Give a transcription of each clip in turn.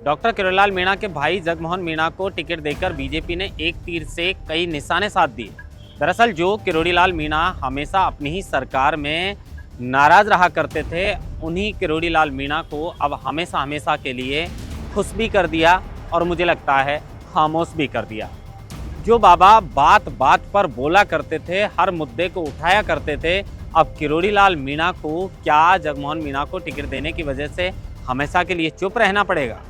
Doctor Kirodilal Meena के भाई जगमोहन मीणा को टिकट देकर बीजेपी ने एक तीर से कई निशाने साध दिए। दरअसल जो किरोड़ीलाल मीणा हमेशा अपनी ही सरकार में नाराज रहा करते थे, उन्हीं किरोड़ीलाल मीणा को अब हमेशा हमेशा के लिए खुश भी कर दिया और मुझे लगता है खामोश भी कर दिया। जो बाबा बात बात पर बोला करते थे, हर मुद्दे को उठाया करते थे, अब किरोड़ीलाल मीणा को क्या जगमोहन मीणा को टिकट देने की वजह से हमेशा के लिए चुप रहना पड़ेगा?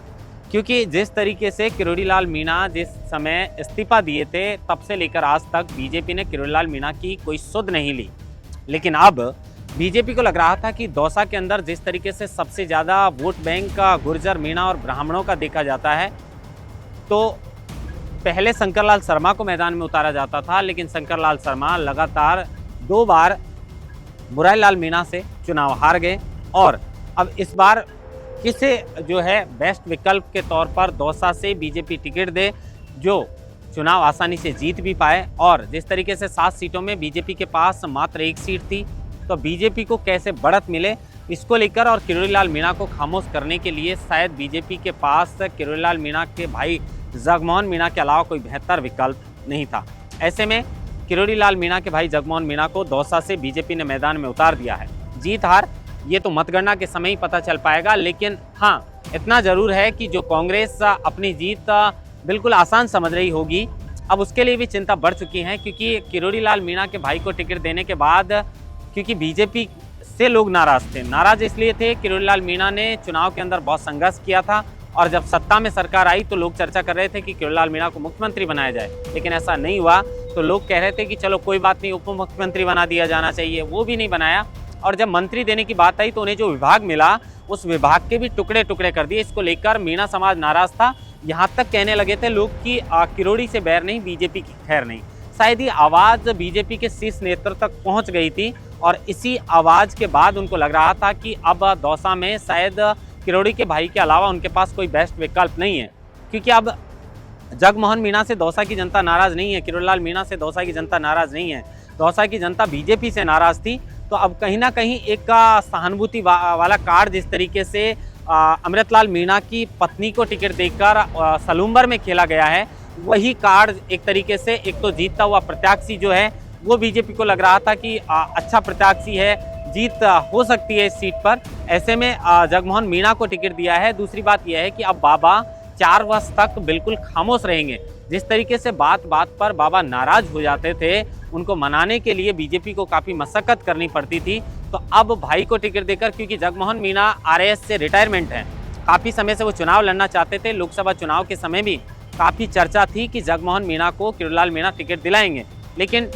क्योंकि जिस तरीके से किरोड़ीलाल मीणा जिस समय इस्तीफा दिए थे, तब से लेकर आज तक बीजेपी ने किरोड़ीलाल मीणा की कोई सुध नहीं ली। लेकिन अब बीजेपी को लग रहा था कि दौसा के अंदर जिस तरीके से सबसे ज़्यादा वोट बैंक का गुर्जर, मीणा और ब्राह्मणों का देखा जाता है, तो पहले शंकरलाल शर्मा को मैदान में उतारा जाता था, लेकिन शंकरलाल शर्मा लगातार 2 बार मुरारीलाल मीणा से चुनाव हार गए और अब इस बार किसे जो है बेस्ट विकल्प के तौर पर दौसा से बीजेपी टिकट दे, जो चुनाव आसानी से जीत भी पाए। और जिस तरीके से 7 सीटों में बीजेपी के पास मात्र 1 सीट थी, तो बीजेपी को कैसे बढ़त मिले, इसको लेकर और किरोड़ीलाल मीणा को खामोश करने के लिए शायद बीजेपी के पास किरोड़ीलाल मीणा के भाई जगमोहन मीणा के अलावा कोई बेहतर विकल्प नहीं था। ऐसे में किरोड़ीलाल मीणा के भाई जगमोहन मीणा को दौसा से बीजेपी ने मैदान में उतार दिया है। जीत हार ये तो मतगणना के समय ही पता चल पाएगा, लेकिन हाँ, इतना ज़रूर है कि जो कांग्रेस अपनी जीत बिल्कुल आसान समझ रही होगी, अब उसके लिए भी चिंता बढ़ चुकी है। क्योंकि किरोड़ीलाल मीणा के भाई को टिकट देने के बाद, क्योंकि बीजेपी से लोग नाराज़ थे, नाराज़ इसलिए थे, किरोड़ीलाल मीणा ने चुनाव के अंदर बहुत संघर्ष किया था और जब सत्ता में सरकार आई तो लोग चर्चा कर रहे थे कि किरोड़ीलाल मीणा को मुख्यमंत्री बनाया जाए, लेकिन ऐसा नहीं हुआ। तो लोग कह रहे थे कि चलो कोई बात नहीं, उप मुख्यमंत्री बना दिया जाना चाहिए, वो भी नहीं बनाया। और जब मंत्री देने की बात आई तो उन्हें जो विभाग मिला, उस विभाग के भी टुकड़े टुकड़े कर दिए। इसको लेकर मीणा समाज नाराज था। यहाँ तक कहने लगे थे लोग कि किरोड़ी से बैर नहीं, बीजेपी की खैर नहीं। शायद ये आवाज़ बीजेपी के शीर्ष नेतृत्व तक पहुँच गई थी और इसी आवाज़ के बाद उनको लग रहा था कि अब दौसा में शायद किरोड़ी के भाई के अलावा उनके पास कोई बेस्ट विकल्प नहीं है। क्योंकि अब जगमोहन मीणा से दौसा की जनता नाराज़ नहीं है, किरोड़ीलाल मीणा से दौसा की जनता नाराज़ नहीं है, दौसा की जनता बीजेपी से नाराज़ थी। तो अब कहीं ना कहीं एक सहानुभूति वाला कार्ड जिस तरीके से अमृतलाल मीणा की पत्नी को टिकट देकर सलूम्बर में खेला गया है, वही कार्ड एक तरीके से, एक तो जीतता हुआ प्रत्याशी जो है वो बीजेपी को लग रहा था कि अच्छा प्रत्याशी है, जीत हो सकती है इस सीट पर। ऐसे में जगमोहन मीणा को टिकट दिया है। दूसरी बात यह है कि अब बाबा 4 वर्ष तक बिल्कुल खामोश रहेंगे। जिस तरीके से बात बात पर बाबा नाराज हो जाते थे, उनको मनाने के लिए बीजेपी को काफ़ी मशक्कत करनी पड़ती थी। तो अब भाई को टिकट देकर, क्योंकि जगमोहन मीणा आरएएस से रिटायरमेंट है, काफ़ी समय से वो चुनाव लड़ना चाहते थे। लोकसभा चुनाव के समय भी काफ़ी चर्चा थी कि जगमोहन मीणा को किरोड़ीलाल मीणा टिकट दिलाएंगे, लेकिन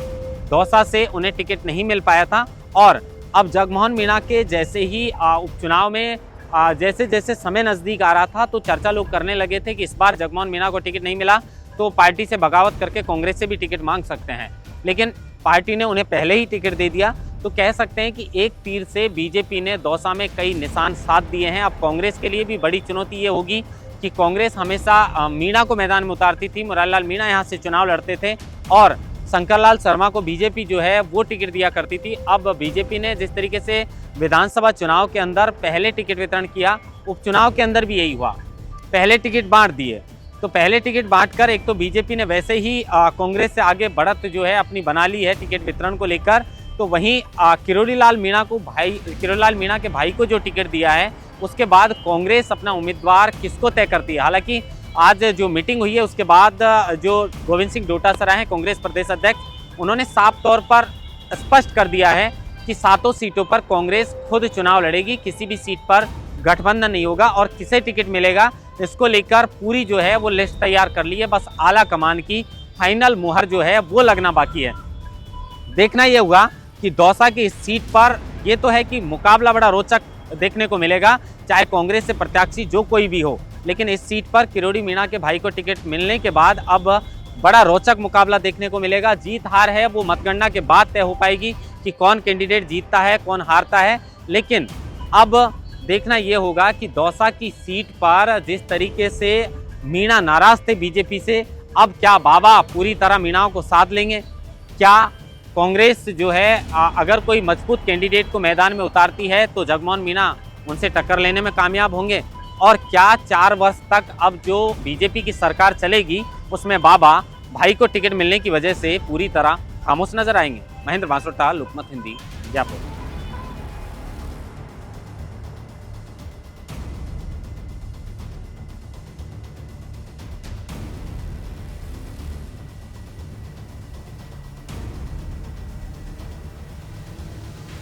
दौसा से उन्हें टिकट नहीं मिल पाया था। और अब जगमोहन मीणा के जैसे ही उपचुनाव में जैसे जैसे समय नज़दीक आ रहा था, तो चर्चा लोग करने लगे थे कि इस बार जगमोहन मीणा को टिकट नहीं मिला तो पार्टी से बगावत करके कांग्रेस से भी टिकट मांग सकते हैं। लेकिन पार्टी ने उन्हें पहले ही टिकट दे दिया। तो कह सकते हैं कि एक तीर से बीजेपी ने दौसा में कई निशान साध दिए हैं। अब कांग्रेस के लिए भी बड़ी चुनौती ये होगी कि कांग्रेस हमेशा मीणा को मैदान में उतारती थी, मुरारीलाल मीणा यहाँ से चुनाव लड़ते थे और शंकरलाल शर्मा को बीजेपी जो है वो टिकट दिया करती थी। अब बीजेपी ने जिस तरीके से विधानसभा चुनाव के अंदर पहले टिकट वितरण किया, उपचुनाव के अंदर भी यही हुआ, पहले टिकट बांट दिए। तो पहले टिकट बांटकर एक तो बीजेपी ने वैसे ही कांग्रेस से आगे बढ़त जो है अपनी बना ली है टिकट वितरण को लेकर। तो वहीं किरोड़ीलाल मीणा के भाई को जो टिकट दिया है, उसके बाद कांग्रेस अपना उम्मीदवार किसको तय करती है। हालांकि आज जो मीटिंग हुई है उसके बाद जो गोविंद सिंह डोटासरा हैं कांग्रेस प्रदेश अध्यक्ष, उन्होंने साफ तौर पर स्पष्ट कर दिया है कि 7 सीटों पर कांग्रेस खुद चुनाव लड़ेगी, किसी भी सीट पर गठबंधन नहीं होगा और किसे टिकट मिलेगा इसको लेकर पूरी जो है वो लिस्ट तैयार कर ली है। बस आला कमान की फाइनल मुहर जो है वो लगना बाकी है। देखना ये होगा कि दौसा की इस सीट पर ये तो है कि मुकाबला बड़ा रोचक देखने को मिलेगा, चाहे कांग्रेस से प्रत्याशी जो कोई भी हो। लेकिन इस सीट पर किरोड़ी मीणा के भाई को टिकट मिलने के बाद अब बड़ा रोचक मुकाबला देखने को मिलेगा। जीत हार है वो मतगणना के बाद तय हो पाएगी कि कौन कैंडिडेट जीतता है, कौन हारता है। लेकिन अब देखना ये होगा कि दौसा की सीट पर जिस तरीके से मीणा नाराज थे बीजेपी से, अब क्या बाबा पूरी तरह मीणाओं को साध लेंगे? क्या कांग्रेस जो है अगर कोई मजबूत कैंडिडेट को मैदान में उतारती है तो जगमोहन मीणा उनसे टक्कर लेने में कामयाब होंगे? और क्या 4 वर्ष तक अब जो बीजेपी की सरकार चलेगी उसमें बाबा भाई को टिकट मिलने की वजह से पूरी तरह खामोश नजर आएंगे? महेंद्र बांसवाड़ा, लोकमत हिंदी, जयपुर।